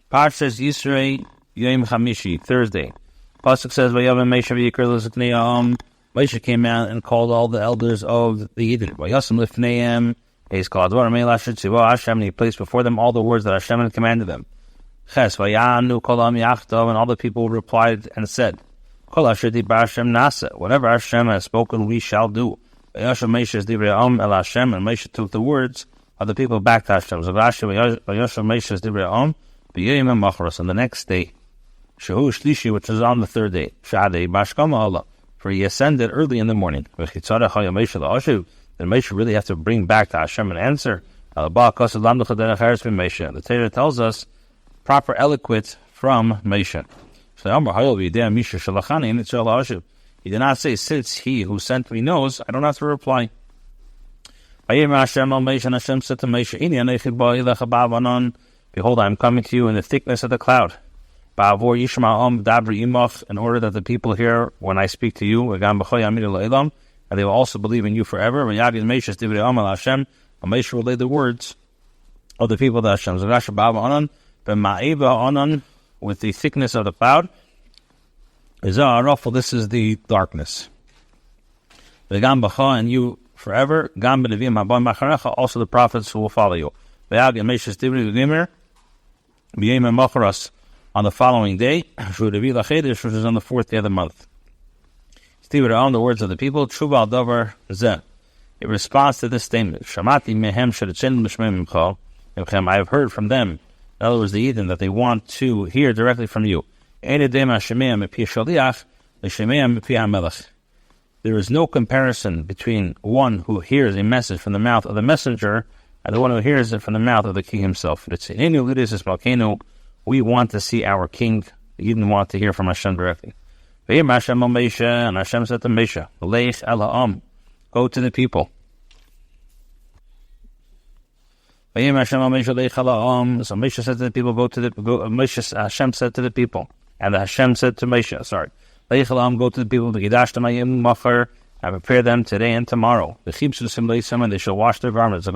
Parshas Yisro Yom Chamishi, Thursday. Pasuk says, "Vayavim Moshe v'yikra l'ziknei ha'am." Moshe came out and called all the elders of the Eden. Vayasem lifneihem. He's called Dvar Me'el Asher Tzivah Hashem, and he placed before them all the words that Hashem had commanded them. Ches Vayanu Kol Ha'am Yachdav, and all the people replied and said, Kol Asher Dibar Hashem Nasa. Whatever Hashem has spoken, we shall do. Vayashem Moshe Divrei Ha'am El Hashem, and Moshe took the words of the people back to Hashem. So Rashi Vayashem Moshe Divrei Ha'am. And the next day, Shehu Shlishi, which is on the third day, Shadei Bashkama Allah, for he ascended early in the morning. Then Moshe really have to bring back to Hashem an answer. The Torah tells us proper eloquence from Moshe. He did not say, since he who sent me knows, I don't have to reply. Hashem said to Moshe, behold, I am coming to you in the thickness of the cloud. In order that the people hear when I speak to you, and they will also believe in you forever. Moshe relayed the words of the people of Hashem. With the thickness of the cloud. This is the darkness. And you forever. Also the prophets who will follow you. On the following day, which is on the fourth day of the month. On the words of the people, Tshuva davar zeh. It responds to this statement. I have heard from them, in other words, the Eden, that they want to hear directly from you. There is no comparison between one who hears a message from the mouth of the messenger and the one who hears it from the mouth of the king himself. We want to see our king. He didn't want to hear from Hashem directly. And Hashem said to Moshe, go to the people. So Moshe said to the people, Hashem said to the people, and Hashem said to Moshe, go to the people, I prepare them today and tomorrow. And they shall wash their garments.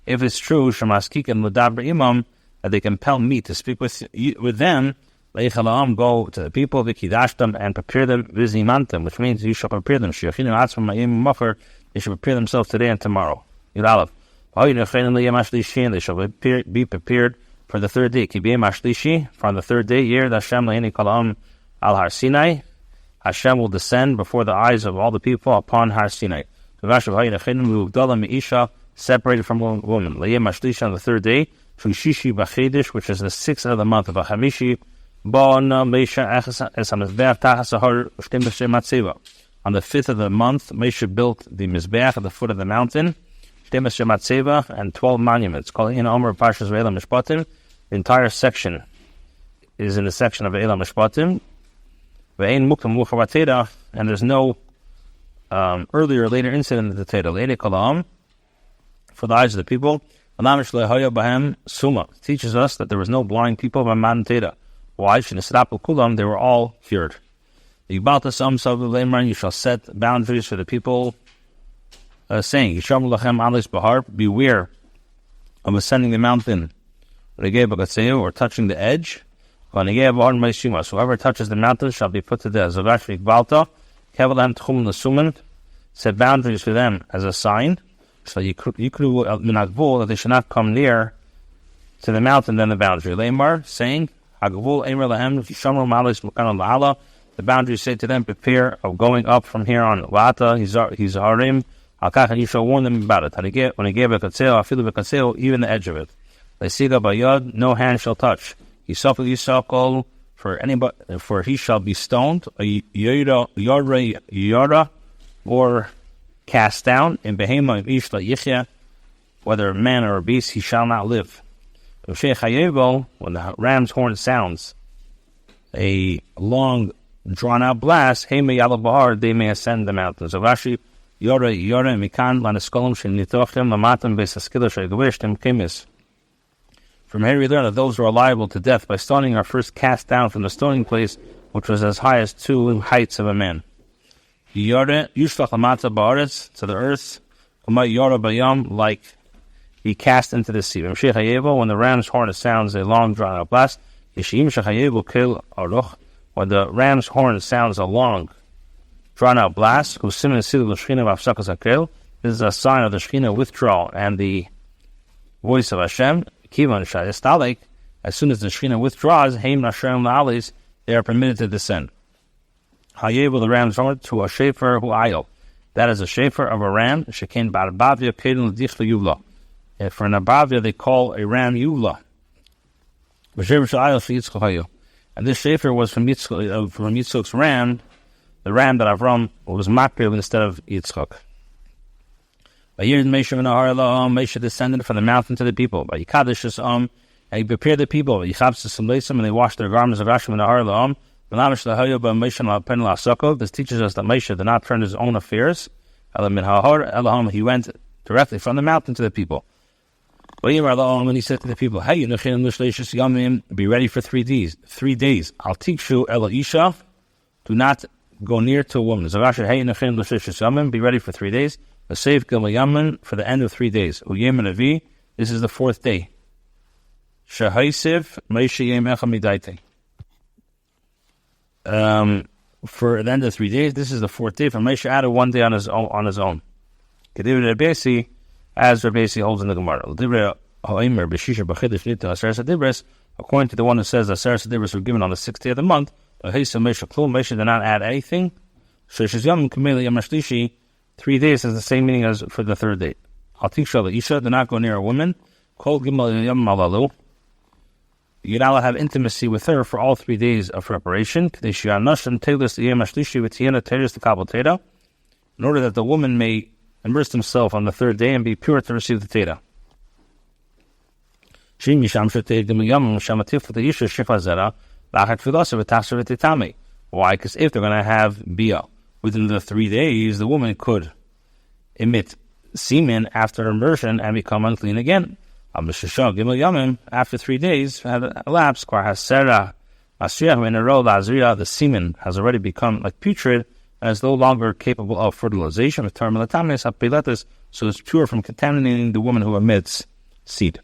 If it's true, that they compel me to speak with them, go to the people, and prepare them, which means you shall prepare them. They should prepare themselves today and tomorrow. And they shall be prepared for the third day. From the third day, al Har Sinai, Hashem will descend before the eyes of all the people upon Har Sinai. Separated from one woman. On the third day, which is the sixth of the month of Hamishi, on the fifth of the month, Moshe built the Mizbeach at the foot of the mountain, and 12 monuments. The entire section is in the section of Elam Mishpatim, and there's no earlier or later incident of the Torah. For the eyes of the people, teaches us that there was no blind people by Matan Torah. Why? They were all cured. You shall set boundaries for the people, saying, beware of ascending the mountain, or touching the edge. Whoever touches the mountain shall be put to death. Set boundaries for them as a sign. So you could that they should not come near to the mountain than the boundary. Leimar saying, the boundaries say to them, prepare of going up from here on. He's harim. And you shall warn them about it. When he gave a katseo, even the edge of it. No hand shall touch. For he shall be stoned, or cast down, in behema ishla yichya, whether man or a beast, he shall not live. When the ram's horn sounds a long drawn out blast, they may ascend the mountains. So Rashi from here we learn that those who are liable to death by stoning are first cast down from the stoning place, which was as high as 2 heights of a man. Yushlach lamata ba'aretz, to the earth, like he be cast into the sea. When the ram's horn sounds a long drawn out blast, when the ram's horn sounds a long drawn out blast, this is a sign of the Shekhinah withdrawal and the voice of Hashem. As soon as the Shekhinah withdraws, they are permitted to descend. The ram's horn to a shofar who ayil. That is a shofar of a ram. For an abavia, they call a ram yuvla. And this shofar was from Yitzchok's ram, the ram that Avram was makriv instead of Yitzchok. Moshe descended from the mountain to the people. And he prepared the people. And they washed their garments. This teaches us that Moshe did not turn his own affairs. He went directly from the mountain to the people. When he said to the people, "Hey, be ready for 3 days. 3 days. I'll teach you Ela Isha. Do not go near to a woman. Be ready for 3 days. A safe for the end of 3 days. This is the 4th day. For the end of 3 days, this is the 4th day. For Moshe added 1 day on his own. As Rabbi holds in the Gemara. According to the one who says that Aseres Adibros were given on the 6th day of the month, Moshe did not add anything. 3 days has the same meaning as for the 3rd day. Isha, do not go near a woman. You're not allowed to have intimacy with her for all 3 days of preparation. In order that the woman may immerse himself on the 3rd day and be pure to receive the Teda. Why? Because if they're going to have Bia within the 3 days, the woman could emit semen after immersion and become unclean again. After 3 days had elapsed, the semen has already become like putrid and is no longer capable of fertilization. So it's pure from contaminating the woman who emits seed.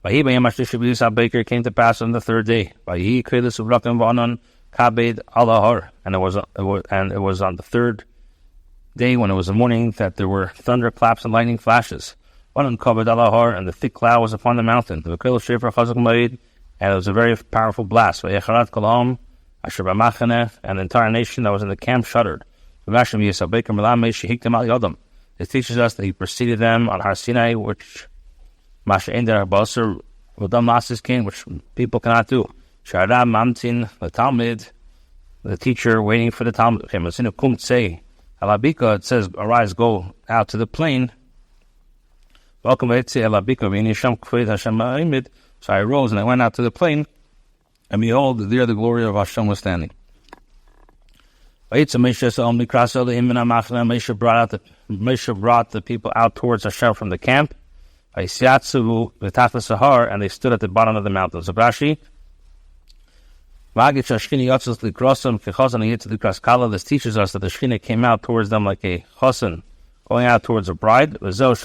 Came to pass on the 3rd day. And it was on the 3rd day when it was the morning that there were thunderclaps and lightning flashes. And the thick cloud was upon the mountain. And it was a very powerful blast. And the entire nation that was in the camp shuddered. It teaches us that he preceded them on Har Sinai, which people cannot do. The teacher waiting for the Talmud. It says, arise, go out to the plain. So I rose and I went out to the plain, and behold, there the glory of Hashem was standing. Moshe brought the people out towards Hashem from the camp. And they stood at the bottom of the mountain. So Rashi, this teaches us that the Shekhinah came out towards them like a chosin going out towards a bride. This is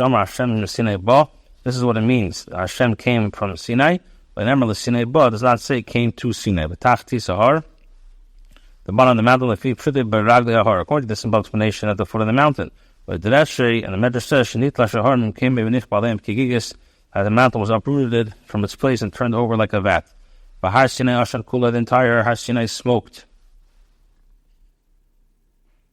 what it means. Hashem came from Sinai. But it does not say it came to Sinai. The bottom of the mountain, according to the simple explanation, at the foot of the mountain. But the Rashi and the Medrash says, the mountain was uprooted from its place and turned over like a vat. But Har Sinai Ashan Kula, the entire Har Sinai smoked.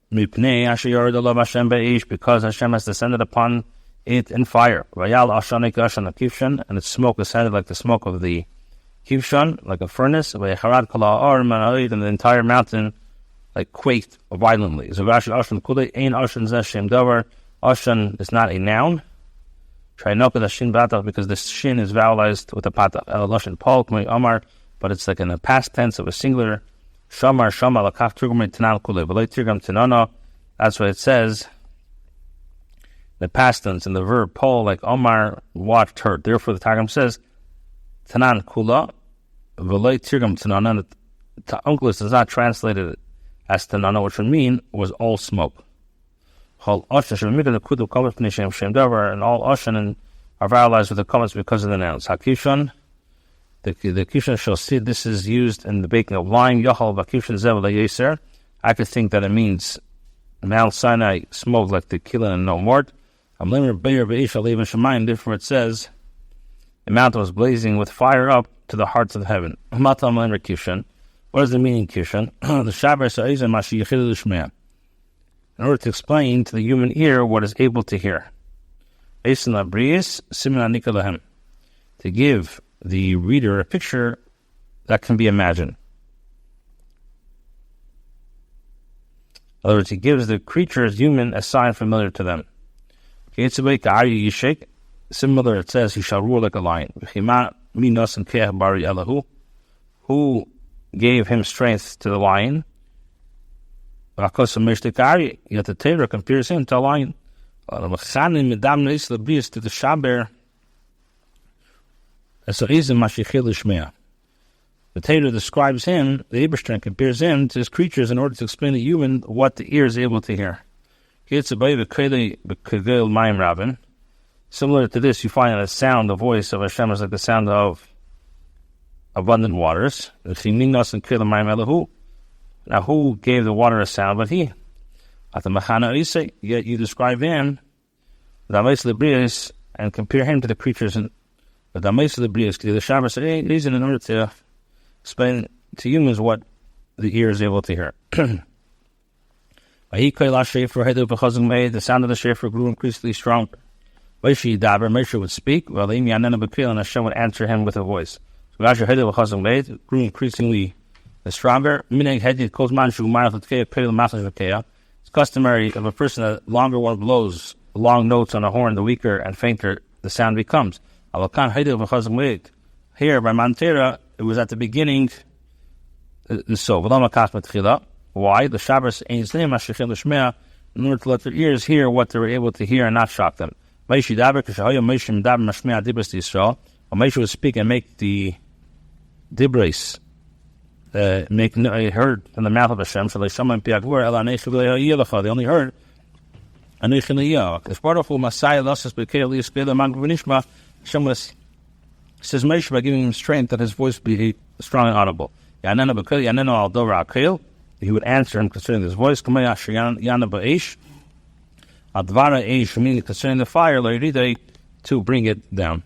Because Hashem has descended upon it in fire. And its smoke ascended like the smoke of the Kivshon, like a furnace. And the entire mountain like quaked violently. Ashan is not a noun. Because the shin is vowelized with a patach. But it's like in the past tense of a singular. That's what it says. The past tense in the verb Paul, like Omar watched her. Therefore, the Targum says Tanan Kula v'loy tirgam Tanana. The Onkelos is not translated as Tanana, which would mean was all smoke. And all Oshan are vowelized with the comments because of the nouns. Hakishon, the Kishon shall see this is used in the baking of lime. Yachal Vakishon Zev Yeser. I could think that it means Mount Sinai smoked like the Kila and no more. Therefore it says the mountain was blazing with fire up to the hearts of heaven. What does it mean in Kishon? In order to explain to the human ear what is able to hear. To give the reader a picture that can be imagined. In other words, he gives the creatures human a sign familiar to them. Similar, it says, he shall rule like a lion. Who gave him strength to the lion? Yet the Torah compares him to a lion. To the shaber. The Torah describes him, the Eberstein compares him to his creatures in order to explain to human what the ear is able to hear. Similar to this, you find the sound, the voice of Hashem is like the sound of abundant waters. Now, who gave the water a sound but he? Yet you describe him and compare him to the creatures in the Shabbos reason in order to explain to humans what the ear is able to hear. The sound of the shofar grew increasingly strong. Moshe would speak, while and Hashem would answer him with a voice. It grew increasingly stronger. It's customary of a person, the longer one blows long notes on a horn, the weaker and fainter the sound becomes. Here by Mantera, it was at the beginning. Why? The Shabbos in order to let their ears hear what they were able to hear and not shock them. Moshe would speak and make the dibris make heard from the mouth of Hashem. So they only heard as part of who Messiah says Moshe by giving him strength that his voice be strong and audible. He would answer him concerning his voice. Meaning concerning the fire, to bring it down.